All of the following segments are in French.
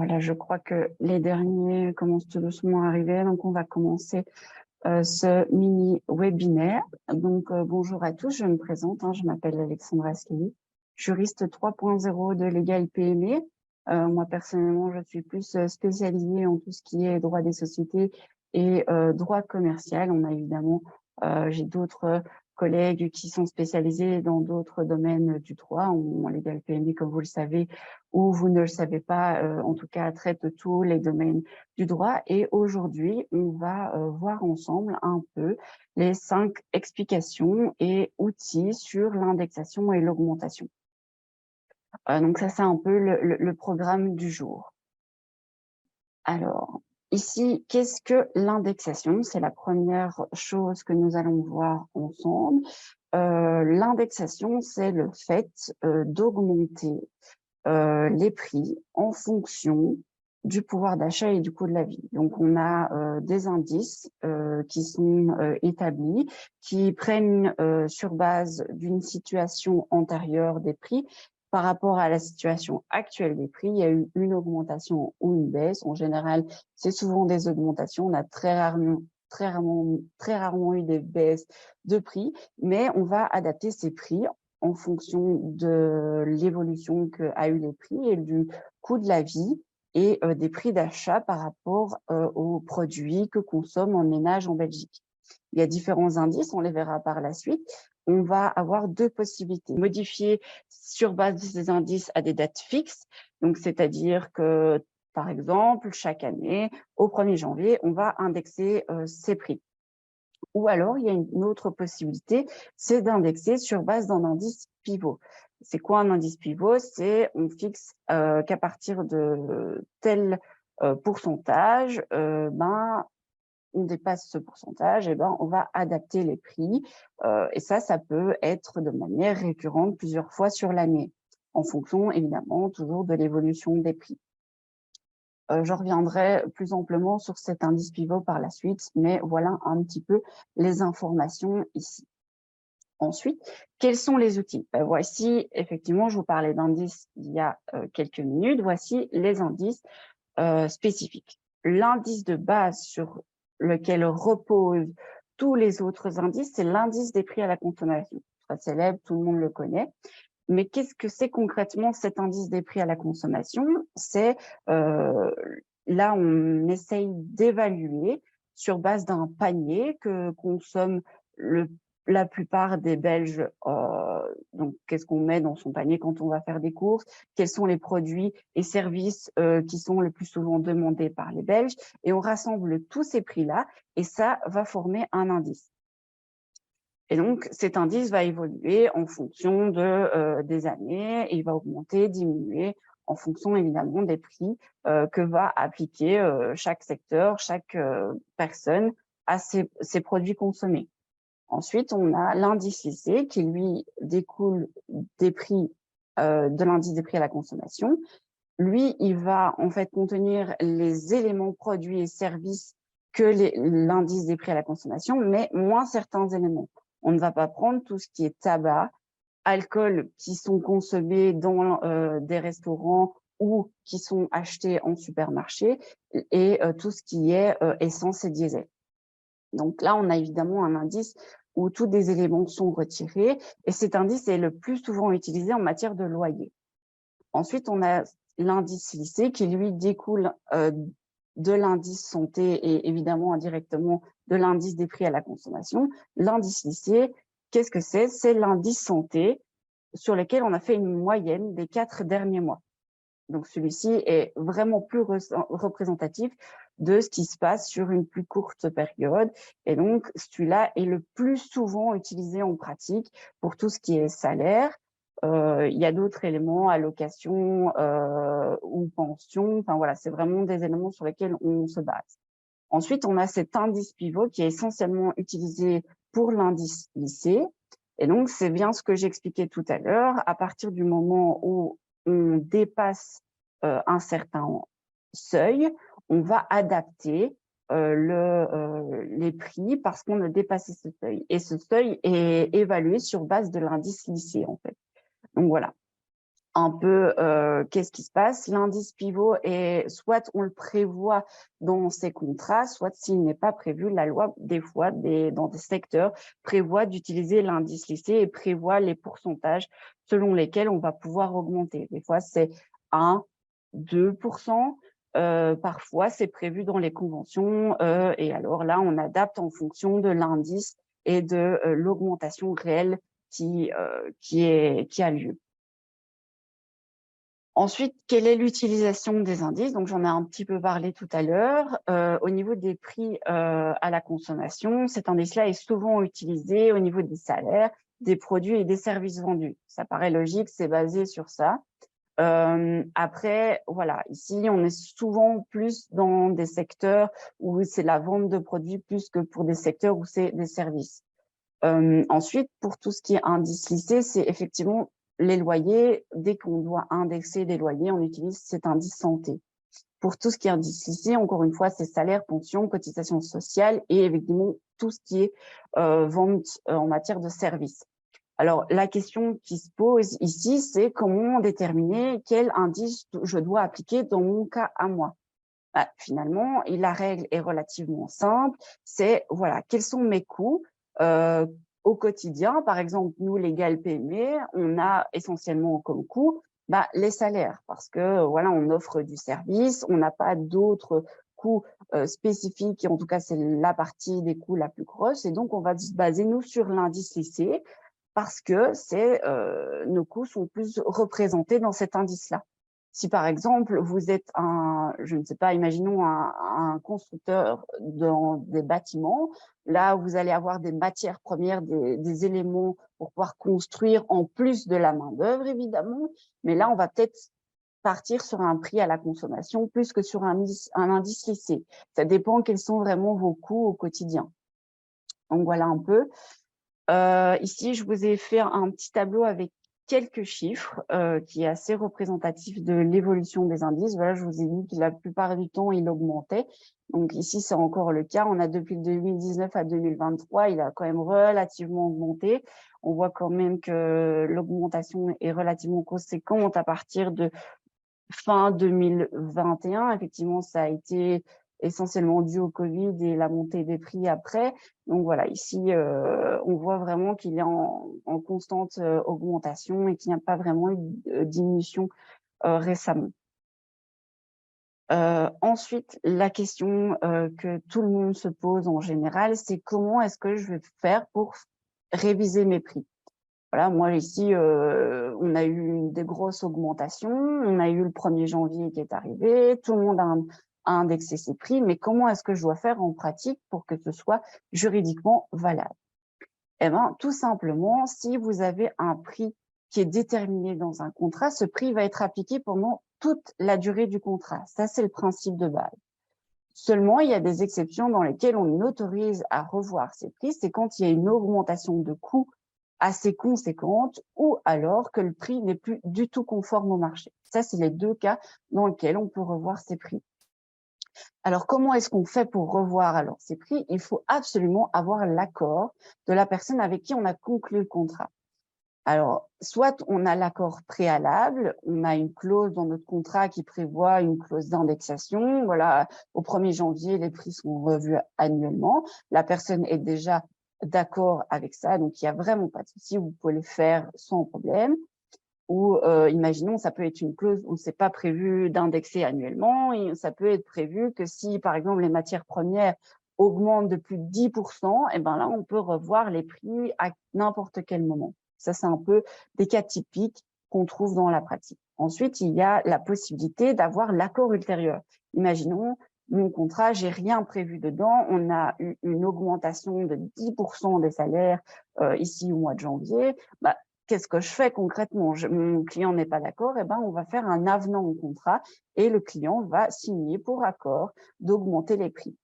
Voilà, je crois que les derniers commencent tout doucement à arriver, donc on va commencer ce mini-webinaire. Donc, bonjour à tous, je me présente, je m'appelle Alexandra Askeli, juriste 3.0 de Legal PME. Moi, personnellement, je suis plus spécialisée en tout ce qui est droit des sociétés et droit commercial. On a évidemment, j'ai d'autres collègues qui sont spécialisés dans d'autres domaines du droit, en Legal PME, comme vous le savez, ou vous ne le savez pas, en tout cas, traite tous les domaines du droit. Et aujourd'hui, on va voir ensemble un peu les 5 explications et outils sur l'indexation et l'augmentation. Donc ça, c'est un peu le programme du jour. Alors, ici, qu'est-ce que l'indexation? C'est la première chose que nous allons voir ensemble. L'indexation, c'est le fait d'augmenter les prix en fonction du pouvoir d'achat et du coût de la vie. Donc, on a des indices qui sont établis, qui prennent sur base d'une situation antérieure des prix par rapport à la situation actuelle des prix. Il y a eu une augmentation ou une baisse. En général, c'est souvent des augmentations. On a très rarement eu des baisses de prix, mais on va adapter ces prix en fonction de l'évolution qu'a eu les prix et du coût de la vie et des prix d'achat par rapport aux produits que consomment un ménage en Belgique. Il y a différents indices, on les verra par la suite. On va avoir 2 possibilités. Modifier sur base de ces indices à des dates fixes, donc c'est-à-dire que, par exemple, chaque année, au 1er janvier, on va indexer ces prix. Ou alors, il y a une autre possibilité, c'est d'indexer sur base d'un indice pivot. C'est quoi un indice pivot? C'est on fixe qu'à partir de tel pourcentage, on dépasse ce pourcentage, et on va adapter les prix. Et ça peut être de manière récurrente plusieurs fois sur l'année, en fonction évidemment toujours de l'évolution des prix. Je reviendrai plus amplement sur cet indice pivot par la suite, mais voilà un petit peu les informations ici. Ensuite, quels sont les outils? Voici, effectivement, je vous parlais d'indices il y a quelques minutes. Voici les indices spécifiques. L'indice de base sur lequel reposent tous les autres indices, c'est l'indice des prix à la consommation. Très célèbre, tout le monde le connaît. Mais qu'est-ce que c'est concrètement cet indice des prix à la consommation? C'est là, on essaye d'évaluer sur base d'un panier que consomment la plupart des Belges. Donc, qu'est-ce qu'on met dans son panier quand on va faire des courses? Quels sont les produits et services qui sont le plus souvent demandés par les Belges? Et on rassemble tous ces prix-là et ça va former un indice. Et donc, cet indice va évoluer en fonction des années et il va augmenter, diminuer en fonction évidemment des prix que va appliquer chaque secteur, chaque personne à ses produits consommés. Ensuite, on a l'indice lissé qui, lui, découle des prix de l'indice des prix à la consommation. Lui, il va en fait contenir les éléments produits et services que l'indice des prix à la consommation, mais moins certains éléments. On ne va pas prendre tout ce qui est tabac, alcool qui sont consommés dans des restaurants ou qui sont achetés en supermarché et tout ce qui est essence et diesel. Donc là, on a évidemment un indice où tous des éléments sont retirés et cet indice est le plus souvent utilisé en matière de loyer. Ensuite, on a l'indice lissé qui, lui, découle de l'indice santé et évidemment indirectement de l'indice des prix à la consommation. L'indice lissé, qu'est-ce que c'est? C'est l'indice santé sur lequel on a fait une moyenne des 4 derniers mois. Donc, celui-ci est vraiment plus représentatif de ce qui se passe sur une plus courte période. Et donc, celui-là est le plus souvent utilisé en pratique pour tout ce qui est salaire. Il y a d'autres éléments, allocation ou pension. Enfin, voilà, c'est vraiment des éléments sur lesquels on se base. Ensuite, on a cet indice pivot qui est essentiellement utilisé pour l'indice lissé. Et donc, c'est bien ce que j'expliquais tout à l'heure. À partir du moment où on dépasse un certain seuil, on va adapter les prix parce qu'on a dépassé ce seuil. Et ce seuil est évalué sur base de l'indice lissé, en fait. Donc, voilà. un peu qu'est-ce qui se passe. L'indice pivot est soit on le prévoit dans ces contrats, soit s'il n'est pas prévu, la loi, des fois, dans des secteurs, prévoit d'utiliser l'indice lissé et prévoit les pourcentages selon lesquels on va pouvoir augmenter. Des fois, c'est 1, 2%. Parfois, c'est prévu dans les conventions et alors là, on adapte en fonction de l'indice et de l'augmentation réelle qui a lieu. Ensuite, quelle est l'utilisation des indices? Donc, j'en ai un petit peu parlé tout à l'heure. Au niveau des prix à la consommation, cet indice-là est souvent utilisé au niveau des salaires, des produits et des services vendus. Ça paraît logique, c'est basé sur ça. Après, voilà, ici, on est souvent plus dans des secteurs où c'est la vente de produits plus que pour des secteurs où c'est des services. Ensuite, pour tout ce qui est indice lissé, c'est effectivement les loyers. Dès qu'on doit indexer des loyers, on utilise cet indice santé. Pour tout ce qui est indice lissé, encore une fois, c'est salaire, pension, cotisation sociale et évidemment tout ce qui est vente en matière de services. Alors, la question qui se pose ici, c'est comment déterminer quel indice je dois appliquer dans mon cas à moi. Finalement, la règle est relativement simple, c'est voilà, quels sont mes coûts au quotidien. Par exemple, nous, les PME, on a essentiellement comme coût les salaires parce que voilà, on offre du service, on n'a pas d'autres coûts spécifiques, et en tout cas, c'est la partie des coûts la plus grosse, et donc on va se baser, nous, sur l'indice lissé parce que nos coûts sont plus représentés dans cet indice-là. Si par exemple, vous êtes je ne sais pas, imaginons un constructeur dans des bâtiments, là, vous allez avoir des matières premières, des éléments pour pouvoir construire en plus de la main-d'œuvre, évidemment. Mais là, on va peut-être partir sur un prix à la consommation plus que sur un indice lissé. Ça dépend quels sont vraiment vos coûts au quotidien. Donc, voilà un peu. Ici, je vous ai fait un petit tableau avec quelques chiffres qui est assez représentatif de l'évolution des indices. Voilà, je vous ai dit que la plupart du temps, il augmentait. Donc ici, c'est encore le cas. On a depuis 2019 à 2023, il a quand même relativement augmenté. On voit quand même que l'augmentation est relativement conséquente à partir de fin 2021. Effectivement, ça a été essentiellement dû au Covid et la montée des prix après. Donc voilà, ici, on voit vraiment qu'il est en constante augmentation et qu'il n'y a pas vraiment eu de diminution récemment. Ensuite, la question que tout le monde se pose en général, c'est comment est-ce que je vais faire pour réviser mes prix? Voilà, moi ici, on a eu des grosses augmentations, on a eu le 1er janvier qui est arrivé, tout le monde a indexé ses prix, mais comment est-ce que je dois faire en pratique pour que ce soit juridiquement valable? Eh bien, tout simplement, si vous avez un prix qui est déterminé dans un contrat, ce prix va être appliqué pendant toute la durée du contrat. Ça, c'est le principe de base. Seulement, il y a des exceptions dans lesquelles on autorise à revoir ces prix. C'est quand il y a une augmentation de coûts assez conséquente ou alors que le prix n'est plus du tout conforme au marché. Ça, c'est les deux cas dans lesquels on peut revoir ces prix. Alors, comment est-ce qu'on fait pour revoir alors ces prix? Il faut absolument avoir l'accord de la personne avec qui on a conclu le contrat. Alors, soit on a l'accord préalable, on a une clause dans notre contrat qui prévoit une clause d'indexation. Voilà, au 1er janvier, les prix sont revus annuellement. La personne est déjà d'accord avec ça, donc il n'y a vraiment pas de souci, vous pouvez le faire sans problème. Ou imaginons, ça peut être une clause où c'est pas prévu d'indexer annuellement, et ça peut être prévu que si, par exemple, les matières premières augmentent de plus de 10%, et ben là, on peut revoir les prix à n'importe quel moment. Ça, c'est un peu des cas typiques qu'on trouve dans la pratique. Ensuite, il y a la possibilité d'avoir l'accord ultérieur. Imaginons, mon contrat, j'ai rien prévu dedans, on a eu une augmentation de 10% des salaires ici au mois de janvier. Qu'est-ce que je fais concrètement? Mon client n'est pas d'accord, eh ben, on va faire un avenant au contrat et le client va signer pour accord d'augmenter les prix.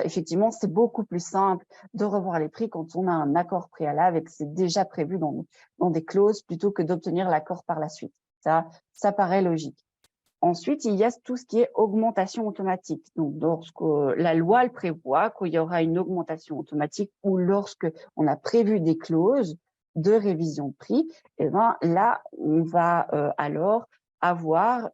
Effectivement, c'est beaucoup plus simple de revoir les prix quand on a un accord préalable et que c'est déjà prévu dans des clauses plutôt que d'obtenir l'accord par la suite. Ça paraît logique. Ensuite, il y a tout ce qui est augmentation automatique. Donc, lorsque la loi le prévoit qu'il y aura une augmentation automatique ou lorsque on a prévu des clauses de révision de prix, et ben là, on va alors avoir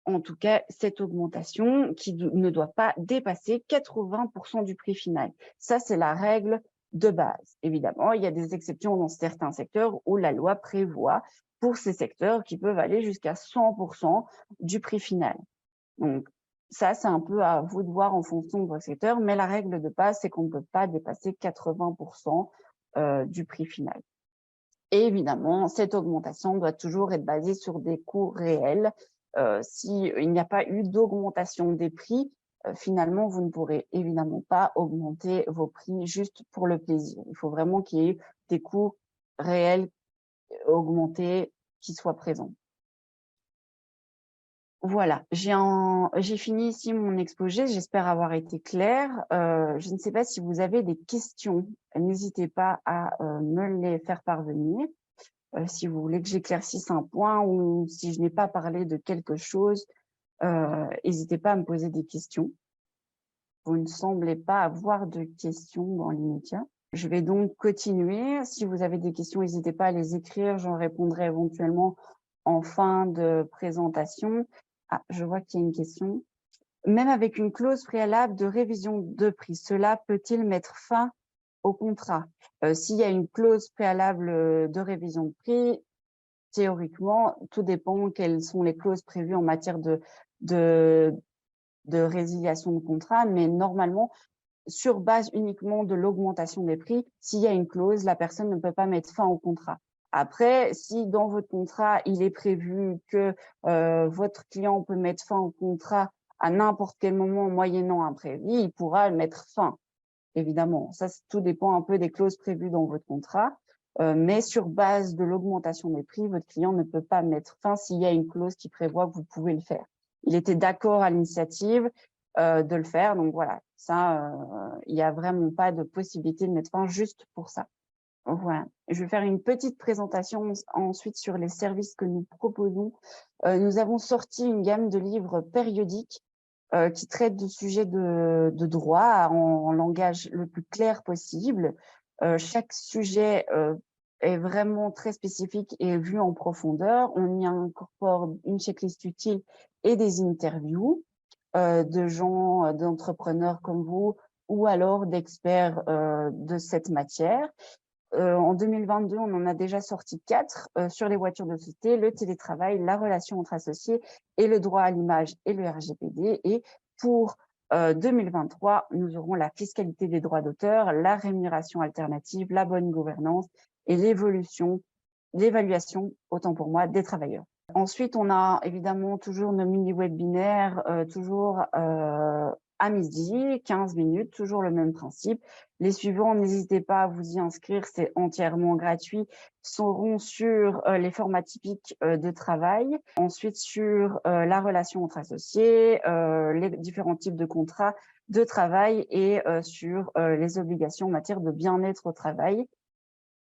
en tout cas cette augmentation qui ne doit pas dépasser 80% du prix final. Ça, c'est la règle de base. Évidemment, il y a des exceptions dans certains secteurs où la loi prévoit pour ces secteurs qui peuvent aller jusqu'à 100% du prix final. Donc, ça, c'est un peu à vous de voir en fonction de votre secteur, mais la règle de base, c'est qu'on ne peut pas dépasser 80% du prix final. Et évidemment, cette augmentation doit toujours être basée sur des coûts réels. S'il n'y a pas eu d'augmentation des prix, finalement, vous ne pourrez évidemment pas augmenter vos prix juste pour le plaisir. Il faut vraiment qu'il y ait des coûts réels augmentés qui soient présents. Voilà, j'ai fini ici mon exposé, j'espère avoir été claire. Je ne sais pas si vous avez des questions, n'hésitez pas à me les faire parvenir. Si vous voulez que j'éclaircisse un point ou si je n'ai pas parlé de quelque chose, n'hésitez pas à me poser des questions. Vous ne semblez pas avoir de questions dans l'immédiat. Je vais donc continuer. Si vous avez des questions, n'hésitez pas à les écrire. J'en répondrai éventuellement en fin de présentation. Ah, je vois qu'il y a une question. Même avec une clause préalable de révision de prix, cela peut-il mettre fin au contrat? S'il y a une clause préalable de révision de prix, théoriquement, tout dépend quelles sont les clauses prévues en matière de résiliation de contrat, mais normalement, sur base uniquement de l'augmentation des prix, s'il y a une clause, la personne ne peut pas mettre fin au contrat. Après, si dans votre contrat, il est prévu que votre client peut mettre fin au contrat à n'importe quel moment moyennant un préavis, il pourra mettre fin, évidemment. Ça, tout dépend un peu des clauses prévues dans votre contrat. Mais sur base de l'augmentation des prix, votre client ne peut pas mettre fin s'il y a une clause qui prévoit que vous pouvez le faire. Il était d'accord à l'initiative de le faire, donc voilà, ça, il n'y a vraiment pas de possibilité de mettre fin juste pour ça. Voilà, je vais faire une petite présentation ensuite sur les services que nous proposons. Nous avons sorti une gamme de livres périodiques qui traitent de sujets de droit en langage le plus clair possible. Chaque sujet est vraiment très spécifique et vu en profondeur. On y incorpore une checklist utile et des interviews de gens, d'entrepreneurs comme vous ou alors d'experts de cette matière. En 2022, on en a déjà sorti 4 sur les voitures de société, le télétravail, la relation entre associés et le droit à l'image et le RGPD. Et pour 2023, nous aurons la fiscalité des droits d'auteur, la rémunération alternative, la bonne gouvernance et l'évaluation, autant pour moi, des travailleurs. Ensuite, on a évidemment toujours nos mini-webinaires, toujours à midi, 15 minutes, toujours le même principe. Les suivants, n'hésitez pas à vous y inscrire, c'est entièrement gratuit, seront sur les formats typiques de travail, ensuite sur la relation entre associés, les différents types de contrats de travail et sur les obligations en matière de bien-être au travail.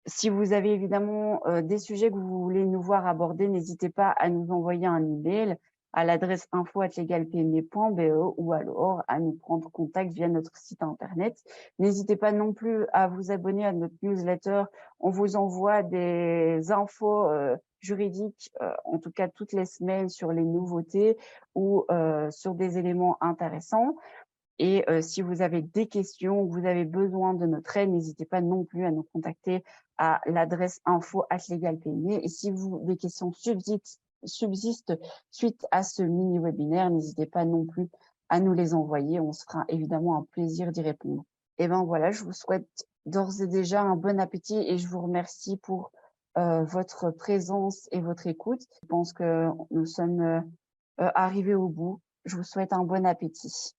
Si vous avez évidemment des sujets que vous voulez nous voir aborder, n'hésitez pas à nous envoyer un email à l'adresse info@legalpme.be ou alors à nous prendre contact via notre site internet. N'hésitez pas non plus à vous abonner à notre newsletter. On vous envoie des infos juridiques, en tout cas toutes les semaines, sur les nouveautés ou sur des éléments intéressants. Et si vous avez des questions, vous avez besoin de notre aide, n'hésitez pas non plus à nous contacter à l'adresse info@legalpme. Et si des questions subsistent suite à ce mini-webinaire, n'hésitez pas non plus à nous les envoyer. On se fera évidemment un plaisir d'y répondre. Et ben voilà, je vous souhaite d'ores et déjà un bon appétit et je vous remercie pour votre présence et votre écoute. Je pense que nous sommes arrivés au bout. Je vous souhaite un bon appétit.